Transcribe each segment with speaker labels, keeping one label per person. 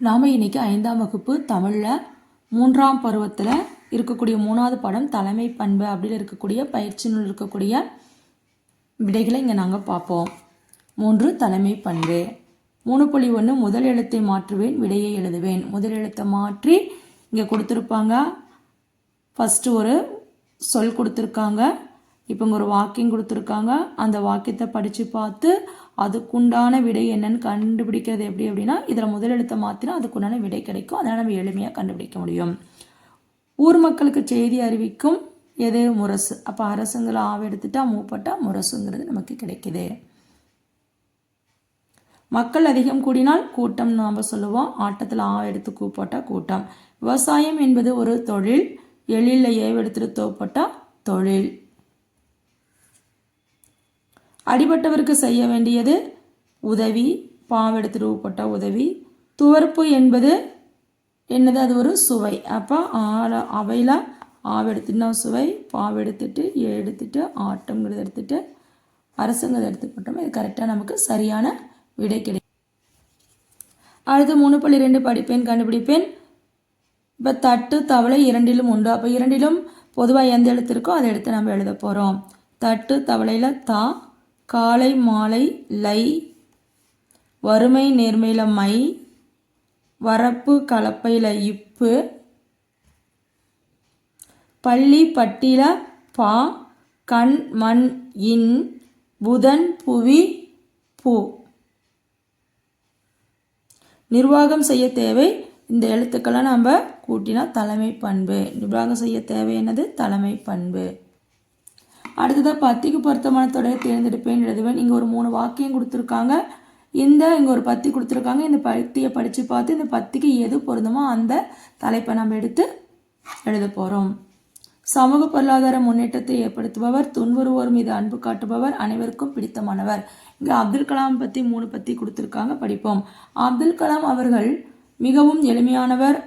Speaker 1: நாம் இன்றைக்கி 5ஆம் வகுப்பு தமிழில் 3ஆம் பருவத்தில் இருக்கக்கூடிய 3வது பாடம் தலைமை பண்பு அப்படின்னு இருக்கக்கூடிய பயிற்சி நூல் இருக்கக்கூடிய விடைகளை இங்கே நாங்கள் பார்ப்போம். 3 தலைமை பண்பு. 3.1 முதல் எழுத்தை மாற்றுவேன், விடையை எழுதுவேன். முதல் எழுத்தை மாற்றி இங்கே கொடுத்துருப்பாங்க. ஃபஸ்ட்டு ஒரு சொல் கொடுத்துருக்காங்க. இப்போ இங்கே ஒரு வாக்கியம் கொடுத்துருக்காங்க. அந்த வாக்கியத்தை படித்து பார்த்து அதுக்குண்டான விடை என்னன்னு கண்டுபிடிக்கிறது எப்படி அப்படின்னா, இதில் முதல் எழுத்தை மாற்றினா அதுக்குண்டான விடை கிடைக்கும். அதனால் நம்ம எளிமையாக கண்டுபிடிக்க முடியும். ஊர் மக்களுக்கு செய்தி அறிவிக்கும் எது? முரசு. அப்போ அரசுங்களை ஆவ எடுத்துட்டா மூப்பட்டா முரசுங்கிறது நமக்கு கிடைக்குது. மக்கள் அதிகம் கூடினால் கூட்டம் நாம் சொல்லுவோம். ஆட்டத்தில் ஆவ எடுத்து கூப்பட்டா கூட்டம். விவசாயம் என்பது ஒரு தொழில். எழில் ஏவ எடுத்துட்டு தோப்பட்டா தொழில். அடிபட்டவருக்கு செய்ய வேண்டியது உதவி. பாவெடுத்துட்டு ஊப்பட்டா உதவி. துவர்ப்பு என்பது என்னது? அது ஒரு சுவை. அப்போ அவையில் ஆவெடுத்துட்டுனா சுவை, பாவெடுத்துட்டு எடுத்துட்டு ஆட்டம்ங்கிறத எடுத்துட்டு அரசுங்கிறத எடுத்துக்கிட்டோம். இது கரெக்டாக நமக்கு சரியான விடை கிடைக்கும். அடுத்து 3.2 படிப்பேன் கண்டுபிடிப்பேன். இப்போ தட்டு தவளை இரண்டிலும் உண்டு. அப்போ இரண்டிலும் பொதுவாக எந்த எழுத்து இருக்கோ அதை எடுத்து நம்ம எழுத போகிறோம். தட்டு தவளையில் தா, காலை மாலை லை, வறுமை நேர்மையில் மை, வரப்பு கலப்பையில் இப்பு, பள்ளி பட்டியில் பா, கண் மண் இன், புதன் புவி பூ. நிர்வாகம் செய்ய தேவை. இந்த எழுத்துக்கெல்லாம் நம்ம கூட்டினா தலைமை பண்பு. நிர்வாகம் செய்ய தேவை என்னது? தலைமை பண்பு. அடுத்ததாக பத்திக்கு பொருத்தமான தொடரை தேர்ந்தெடுப்பேன் எழுதுவேன். இங்கே ஒரு 3 வாக்கியம் கொடுத்துருக்காங்க. இங்கே ஒரு பத்தி கொடுத்துருக்காங்க. இந்த பத்தியை படித்து பார்த்து இந்த பத்திக்கு எது பொருந்துமோ அந்த தலைப்பை நம்ம எடுத்து எழுத போகிறோம். சமூக பொருளாதார முன்னேற்றத்தை ஏற்படுத்துபவர், துன்புறுவோர் மீது அன்பு காட்டுபவர், அனைவருக்கும் பிடித்தமானவர். இங்கே அப்துல் கலாம் பற்றி 3 பத்தி கொடுத்துருக்காங்க, படிப்போம். அப்துல் கலாம் அவர்கள் மிகவும் எளிமையானவர்.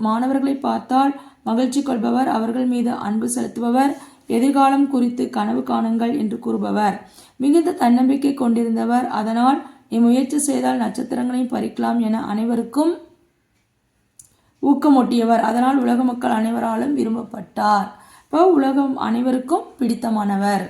Speaker 1: மாணவர்களை பார்த்தால் மகிழ்ச்சி கொள்பவர், அவர்கள் மீது அன்பு செலுத்துபவர், எதிர்காலம் குறித்து கனவு காணுங்கள் என்று கூறுபவர், மிகுந்த தன்னம்பிக்கை கொண்டிருந்தவர். அதனால் நீ முயற்சி செய்தால் நட்சத்திரங்களையும் பறிக்கலாம் என அனைவருக்கும் ஊக்கமூட்டியவர். அதனால் உலக மக்கள் அனைவராலும் விரும்பப்பட்டார். இப்போ உலகம் அனைவருக்கும் பிடித்தமானவர்.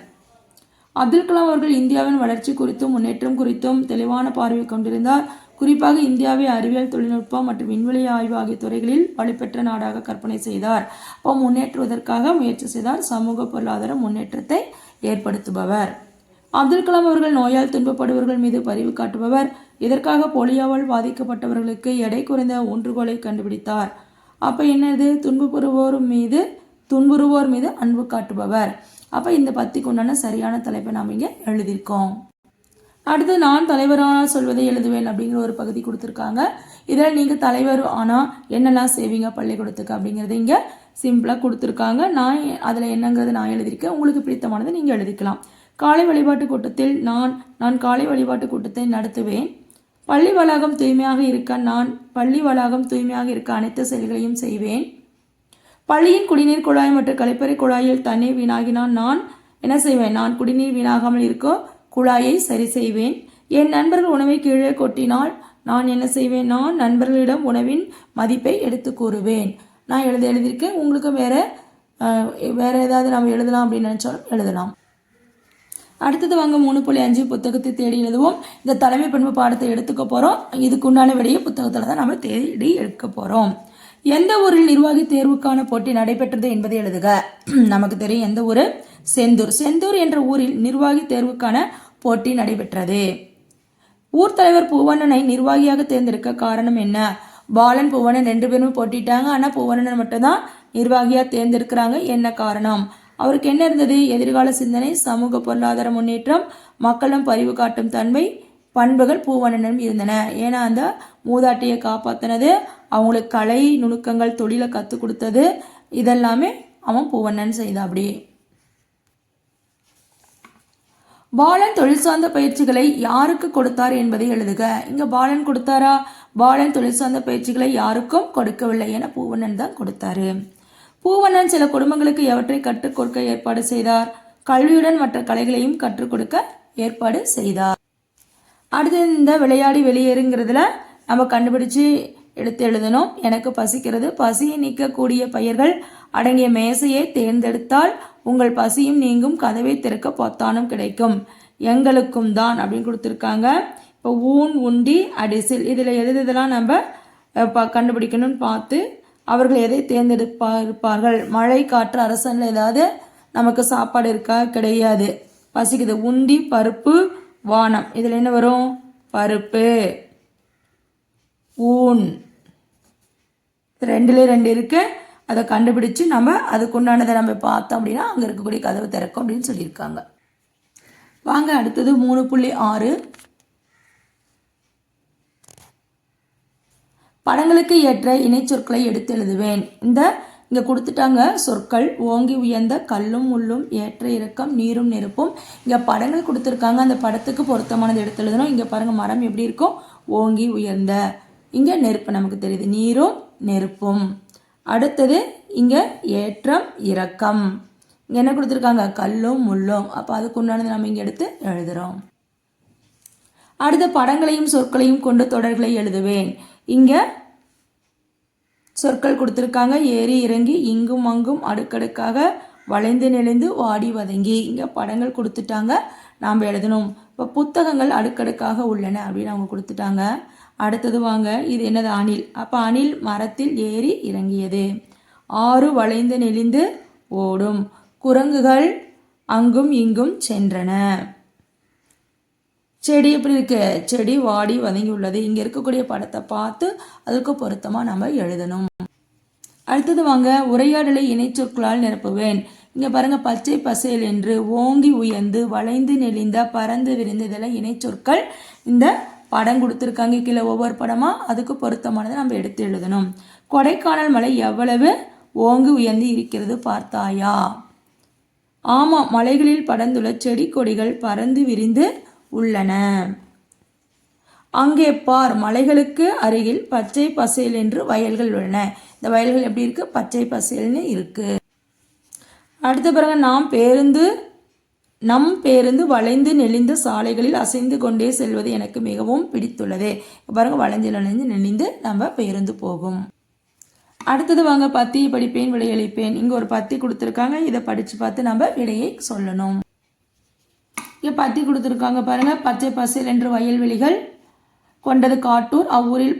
Speaker 1: அப்துல் கலாம் அவர்கள் இந்தியாவின் வளர்ச்சி குறித்தும் முன்னேற்றம் குறித்தும் தெளிவான பார்வை கொண்டிருந்தார். குறிப்பாக இந்தியாவை அறிவியல், தொழில்நுட்பம் மற்றும் விண்வெளி ஆய்வு ஆகிய துறைகளில் வலுப்பெற்ற நாடாக கற்பனை செய்தார். அப்போ முன்னேற்றுவதற்காக முயற்சி செய்தார். சமூக பொருளாதார முன்னேற்றத்தை ஏற்படுத்துபவர். அப்துல் கலாம் அவர்கள் நோயால் துன்பப்படுபவர்கள் மீது பரிவு காட்டுபவர். இதற்காக போலியோவால் பாதிக்கப்பட்டவர்களுக்கு எடை குறைந்த ஊன்றுகோலை கண்டுபிடித்தார். அப்போ என்னது? துன்புறுவோர் மீது அன்பு காட்டுபவர். அப்போ இந்த பத்திக்கு உண்டான சரியான தலைப்பை நாம் இங்கே எழுதியிருக்கோம். அடுத்து நான் தலைவரானால் சொல்வதை எழுதுவேன் அப்படிங்கிற ஒரு பகுதி கொடுத்துருக்காங்க. இதில் நீங்கள் தலைவர் ஆனால் என்னெல்லாம் செய்வீங்க பள்ளிக்கூடத்துக்கு அப்படிங்கிறது இங்கே சிம்பிளாக கொடுத்துருக்காங்க. நான் அதில் என்னங்கிறது நான் எழுதியிருக்கேன். உங்களுக்கு பிடித்தமானதை நீங்கள் எழுதிக்கலாம். காலை வழிபாட்டு கூட்டத்தில் நான் காலை வழிபாட்டு கூட்டத்தை நடத்துவேன். பள்ளி வளாகம் தூய்மையாக இருக்க அனைத்து செயல்களையும் செய்வேன். பள்ளியின் குடிநீர் குழாய் மற்றும் கழிப்பறை குழாயில் தண்ணீர் வீணாகினால் நான் என்ன செய்வேன்? நான் குடிநீர் வீணாகாமல் இருக்க குழாயை சரி செய்வேன். என் நண்பர்கள் உணவை கீழே கொட்டினால் நான் என்ன செய்வேன்? நான் நண்பர்களிடம் உணவின் மதிப்பை எடுத்து கூறுவேன். நான் எழுதியிருக்கேன். உங்களுக்கு வேறு ஏதாவது நம்ம எழுதலாம் அப்படின்னு நினச்சாலும் எழுதலாம். அடுத்தது வாங்க 3.5 புத்தகத்தை தேடி எழுதுவோம். இந்த தலைமை பண்பு பாடத்தை எடுத்துக்க போகிறோம். இதுக்கு உண்டான விடையை புத்தகத்தில் தான் நம்ம தேடி எடுக்க போகிறோம். எந்த ஊரில் நிர்வாகி தேர்வுக்கான போட்டி நடைபெற்றது என்பதை எழுதுக. நமக்கு தெரியும் எந்த ஊர்? செந்தூர். செந்தூர் என்ற ஊரில் நிர்வாகி தேர்வுக்கான போட்டி நடைபெற்றது. ஊர் தலைவர் பூவண்ணனை நிர்வாகியாக தேர்ந்தெடுக்க காரணம் என்ன? பாலன் பூவண்ணன் 2 பேரும் போட்டிட்டாங்க. ஆனால் பூவண்ணன் மட்டும்தான் நிர்வாகியாக தேர்ந்தெடுக்கிறாங்க. என்ன காரணம்? அவருக்கு என்ன இருந்தது? எதிர்கால சிந்தனை, சமூக பொருளாதார முன்னேற்றம், மக்களும் பரிவு காட்டும் தன்மை பண்புகள் பூவண்ணனும் இருந்தன. ஏன்னா அந்த மூதாட்டியை காப்பாற்றினது, அவங்களுக்கு கலை நுணுக்கங்கள் தொழிலை கற்றுக் கொடுத்தது, இதெல்லாமே அவன் பூவண்ணன் செய்த. அப்படி பாலன் தொழில் சார்ந்த பயிற்சிகளை யாருக்கு கொடுத்தார் என்பதை எழுதுக. இங்கே பாலன் கொடுத்தாரா? பாலன் தொழில் சார்ந்த பயிற்சிகளை யாருக்கும் கொடுக்கவில்லை. என பூவண்ணன் தான் கொடுத்தாரு. பூவண்ணன் சில குடும்பங்களுக்கு எவற்றை கற்றுக் கொடுக்க ஏற்பாடு செய்தார்? கல்வியுடன் மற்ற கலைகளையும் கற்றுக் கொடுக்க ஏற்பாடு செய்தார். அடுத்து இந்த விளையாடி வெளியேறுங்கிறதுல நம்ம கண்டுபிடிச்சி எடுத்து எழுதணும். எனக்கு பசிக்கிறது. பசியை நீக்கக்கூடிய பெயர்கள் அடங்கிய மேசையை தேர்ந்தெடுத்தால் உங்கள் பசியும் நீங்கும், கதவை திறக்க பொத்தானும் கிடைக்கும். எங்களுக்கும் தான் அப்படின்னு கொடுத்துருக்காங்க. இப்போ ஊன், உண்டி, அடிசில் இதில் எதெல்லாம் நம்ம கண்டுபிடிக்கணும்னு பார்த்து அவர்கள் எதை தேர்ந்தெடுப்பார்கள். மழை, காற்று, அரசனில் ஏதாவது நமக்கு சாப்பாடு இருக்கா? கிடையாது. பசிக்குது. உண்டி, பருப்பு, வானம் இதில் என்ன வரும்? பருப்பு. ஊன் ரெண்டுல 2 இருக்கு. அதை கண்டுபிடிச்சு நம்ம அதுக்குண்டானதை நம்ம பார்த்தோம் அப்படின்னா அங்கே இருக்கக்கூடிய கதவு திறக்கும் அப்படின்னு சொல்லியிருக்காங்க. வாங்க அடுத்தது 3.6 படங்களுக்கு ஏற்ற இணைச்சொற்களை எடுத்து எழுதுவேன். இங்கே கொடுத்துட்டாங்க சொற்கள். ஓங்கி உயர்ந்த, கல்லும் முள்ளும், ஏற்ற இறக்கம், நீரும் நெருப்பும். இங்கே படங்கள் கொடுத்துருக்காங்க. அந்த படத்துக்கு பொருத்தமானது எடுத்து எழுதணும். இங்கே பாருங்கள் மரம் எப்படி இருக்கும்? ஓங்கி உயர்ந்த. இங்கே நெருப்பு நமக்கு தெரியுது, நீரும் நெருப்பும். அடுத்தது இங்கே ஏற்றம் இறக்கம். இங்கே என்ன கொடுத்துருக்காங்க? கல்லும் முள்ளும். அப்போ அதுக்கு உண்டானது நம்ம இங்கே எடுத்து எழுதுகிறோம். அடுத்த படங்களையும் சொற்களையும் கொண்டு தொடர்களை எழுதுவேன். இங்கே சொற்கள் கொடுத்துருக்காங்க. ஏறி இறங்கி, இங்கும் அங்கும், அடுக்கடுக்காக, வளைந்து நெளிந்து, வாடி வதங்கி. இங்கே படங்கள் கொடுத்துட்டாங்க, நாம் எழுதணும். இப்போ புத்தகங்கள் அடுக்கடுக்காக உள்ளன அப்படின்னு அவங்க கொடுத்துட்டாங்க. அடுத்தது வாங்க, இது என்னது? அணில். அப்போ அணில் மரத்தில் ஏறி இறங்கியது. ஆறு வளைந்து நெளிந்து ஓடும். குரங்குகள் அங்கும் இங்கும் சென்றன. செடி எப்படி இருக்கு? செடி வாடி வதங்கி உள்ளது. இங்கே இருக்கக்கூடிய படத்தை பார்த்து அதுக்கு பொருத்தமாக நம்ம எழுதணும். அடுத்தது வாங்க, உரையாடலை இணைச்சொற்களால் நிரப்புவேன். இங்கே பாருங்க, பச்சை பசேல் என்று, ஓங்கி உயர்ந்து, வளைந்து நெளிந்த, பறந்து விரிந்து, இதெல்லாம் இணைச்சொற்கள். இந்த படம் கொடுத்துருக்காங்க கீழே ஒவ்வொரு படமாக அதுக்கு பொருத்தமானதை நம்ம எடுத்து எழுதணும். கொடைக்கானல் மலை எவ்வளவு ஓங்கி உயர்ந்து இருக்கிறது பார்த்தாயா? ஆமாம், மலைகளில் படர்ந்துள்ள செடி கொடிகள் பறந்து விரிந்து உள்ளன. அங்கே பார், மலைகளுக்கு அருகில் பச்சை பசேல் என்று வயல்கள் உள்ளன. இந்த வயல்கள் எப்படி இருக்கு? பச்சை பசேல்னு இருக்கு. அடுத்த பிறகு நம் பேருந்து வளைந்து நெளிந்த சாலைகளில் அசைந்து கொண்டே செல்வது எனக்கு மிகவும் பிடித்துள்ளது. பாருங்க, வளைந்து நெளிந்து நம்ம பேருந்து போகும். அடுத்தது வாங்க, பத்தியை படிப்பேன், விடையளிப்பேன். இங்கே ஒரு பத்தி கொடுத்துருக்காங்க. இதை படித்து பார்த்து நம்ம விடையை சொல்லணும். இங்கே பத்தி கொடுத்துருக்காங்க பாருங்க. பச்சை பசேல் என்று வயல்வெளிகள் கொண்டது காட்டூர். அவ்வூரில்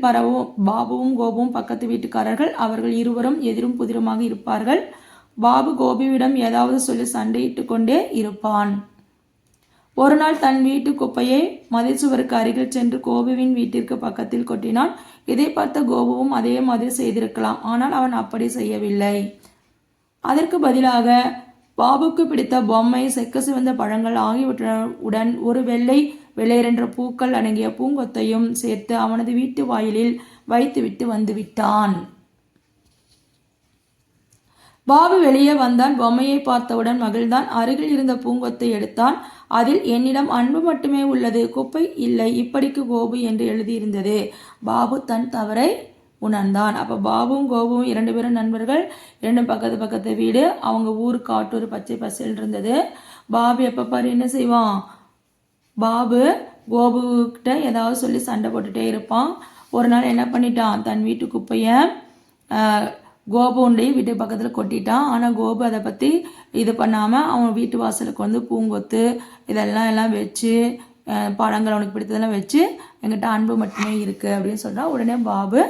Speaker 1: பாபுவும் கோபுவும் பக்கத்து வீட்டுக்காரர்கள். அவர்கள் இருவரும் எதிரும் புதிருமாக இருப்பார்கள். பாபு கோபுவிடம் ஏதாவது சொல்லி சண்டையிட்டு கொண்டே இருப்பான். ஒரு நாள் தன் வீட்டு குப்பையை மதில் சுவருக்கு அருகில் சென்று கோபுவின் வீட்டிற்கு பக்கத்தில் கொட்டினான். இதை பார்த்த கோபுவும் அதே மாதிரி செய்திருக்கலாம். ஆனால் அவன் அப்படி செய்யவில்லை. அதற்கு பதிலாக பாபுக்கு பிடித்த பொம்மை, செக்க சிவந்த பழங்கள் ஆகியவற்றுடன் ஒரு வெள்ளை வெள்ளையரென்ற பூக்கள் அடங்கிய பூங்கொத்தையும் சேர்த்து அவனது வீட்டு வாயிலில் வைத்துவிட்டு வந்துவிட்டான். பாபு வெளியே வந்தான். பொம்மையை பார்த்தவுடன் மகிழ்ந்தான். அருகில் இருந்த பூங்கொத்தை எடுத்தான். அதில் என்னிடம் அன்பு மட்டுமே உள்ளது, குப்பை இல்லை, இப்படிக்கு கோபு என்று எழுதியிருந்தது. பாபு தன் தவறை உணர்ந்தான். அப்போ பாபுவும் கோபுவும் 2 பேரும் நண்பர்கள். 2 பக்கத்து வீடு. அவங்க ஊர் காட்டூர், பச்சை பசேல் இருந்தது. பாபு எப்போ பாரு என்ன செய்வான்? பாபு கோபுக்கிட்ட ஏதாவது சொல்லி சண்டை போட்டுட்டே இருப்பான். ஒரு நாள் என்ன பண்ணிட்டான்? தன் வீட்டு குப்பையை கோபுடைய வீட்டு பக்கத்தில் கொட்டிட்டான். ஆனால் கோபு அதை பற்றி இது பண்ணாமல் அவன் வீட்டு வாசலுக்கு வந்து பூங்கொத்து இதெல்லாம் வச்சு, பழங்கள் அவனுக்கு பிடித்ததெல்லாம் வச்சு, என்கிட்ட அன்பு மட்டுமே இருக்குது அப்படின்னு சொல்கிறான். உடனே பாபு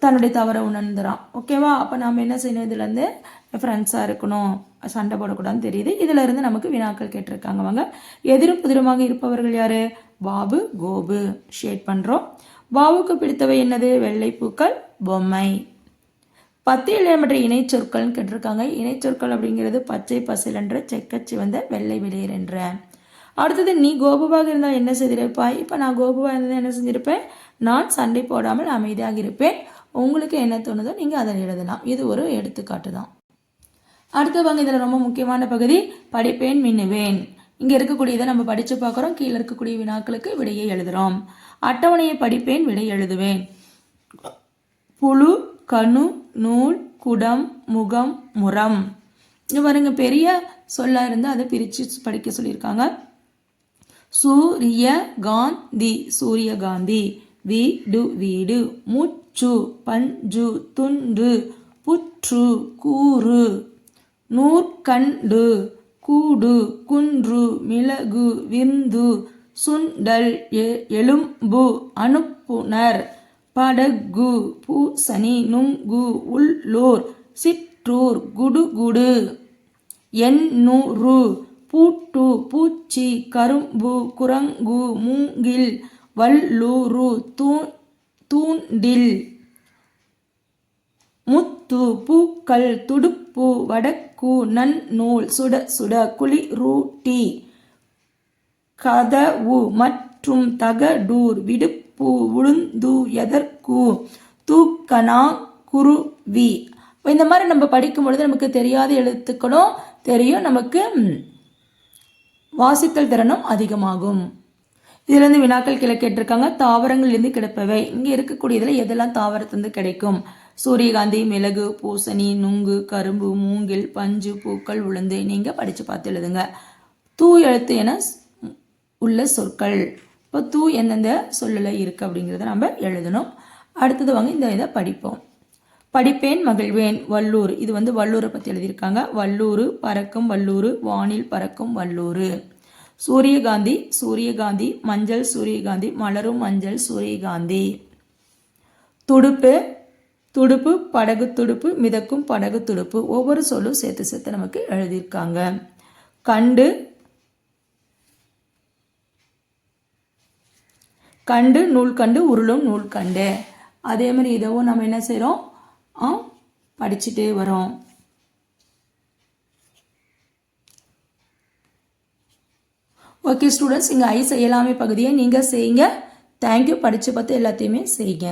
Speaker 1: தன்னுடைய தவறை உணர்ந்துறான். ஓகேவா? அப்போ நம்ம என்ன செய்யணும்? இதுலேருந்து ஃப்ரெண்ட்ஸாக இருக்கணும், சண்டை போடக்கூடாதுன்னு தெரியுது. இதிலிருந்து நமக்கு வினாக்கள் கேட்டிருக்காங்க. வாங்க, எதிரும் புதிருமாக இருப்பவர்கள் யாரு? பாபு, கோபு. ஷேட் பண்ணுறோம். பாபுக்கு பிடித்தவை என்னது? வெள்ளைப்பூக்கள், பொம்மை. 10 இடம்பெற்ற இணைச்சொற்கள்னு கேட்டிருக்காங்க. இணைச்சொற்கள் அப்படிங்கிறது பச்சை பசேல் என்ற, செக்க சிவந்த, வெள்ளை வெளியர் என்ற. அடுத்தது, நீ கோபுவாக இருந்தால் என்ன செய்திருப்பாய்? இப்போ நான் கோபுவாக இருந்தால் என்ன செஞ்சிருப்பேன்? நான் சண்டை போடாமல் அமைதியாக இருப்பேன். உங்களுக்கு என்ன தோணுதோ நீங்கள் அதை எழுதலாம். இது ஒரு எடுத்துக்காட்டு தான். அடுத்த வாங்க, இதில் ரொம்ப முக்கியமான பகுதி படிப்பேன், மின்னுவேன். இங்கே இருக்கக்கூடியதை நம்ம படித்து பார்க்குறோம். கீழே இருக்கக்கூடிய வினாக்களுக்கு விடையை எழுதுகிறோம். அட்டவணையை படிப்பேன், விடை எழுதுவேன். புழு, கணு, நூல், குடம், முகம், முரம். இங்கே பாருங்க, பெரிய சொல்லாக இருந்தால் அதை பிரித்து படிக்க சொல்லியிருக்காங்க. சூரியகாந்தி, சூரியகாந்தி. வீடு வீடு முச்சு பஞ்சு துண்டு புற்று கூறு நூற்கண்டு கூடு குன்று மிளகு விந்து சுண்டல் எலும்பு அனுப்புனர் படகு பூசணி நுங்கு உள்ளூர் சிற்றூர் குடுகுடு எண்ணூறு பூட்டு பூச்சி கரும்பு குரங்கு மூங்கில் வல்லூறு தூண்டில் முத்து பூக்கள் துடுப்பு வடக்கு நன்னூல் சுட சுட குளிரூட்டி கதவு மற்றும் தகடூர் விடுப்பு உளுந்து எதற்கு தூக்கணா குருவி. இந்த மாதிரி நம்ம படிக்கும் பொழுது நமக்கு தெரியாத எழுத்துக்களும் தெரியும், நமக்கு வாசித்தல் திறனும் அதிகமாகும். இதிலிருந்து வினாக்கள் கீழே கேட்டிருக்காங்க. தாவரங்களிலிருந்து கிடைப்பவை. இங்கே இருக்கக்கூடியதில் எதெல்லாம் தாவரத்திலிருந்து கிடைக்கும்? சூரியகாந்தி, மிளகு, பூசணி, நுங்கு, கரும்பு, மூங்கில், பஞ்சு, பூக்கள், உளுந்து. நீங்கள் படித்து பார்த்து எழுதுங்க. தூ எழுத்து என உள்ள சொற்கள். இப்போ தூ எந்தெந்த சொல்லில் இருக்குது அப்படிங்கிறத நம்ம எழுதணும். அடுத்தது வாங்க இந்த இதை படிப்போம். படிப்பேன் மகிழ்வேன். வல்லூர். இது வல்லூரை பற்றி எழுதியிருக்காங்க. வல்லூர் பறக்கும் வல்லூர், வானில் பறக்கும் வல்லூர். சூரியகாந்தி சூரியகாந்தி, மஞ்சள் சூரியகாந்தி, மலரும் மஞ்சள் சூரியகாந்தி. துடுப்பு துடுப்பு, படகு துடுப்பு, மிதக்கும் படகு துடுப்பு. ஒவ்வொரு சொல்லும் சேர்த்து சேர்த்து நமக்கு எழுதியிருக்காங்க. கண்டு கண்டு நூல்கண்டு உருளும் நூல்கண்டு. அதே மாதிரி இதவும் நம்ம என்ன செய்கிறோம், படிச்சுட்டே வரோம். ஓகே ஸ்டூடெண்ட்ஸ், இங்கே ஐ செய்யலாமே பகுதியை நீங்கள் செய்யுங்க. தேங்க்யூ. படித்து பார்த்து எல்லாத்தையுமே செய்யுங்க.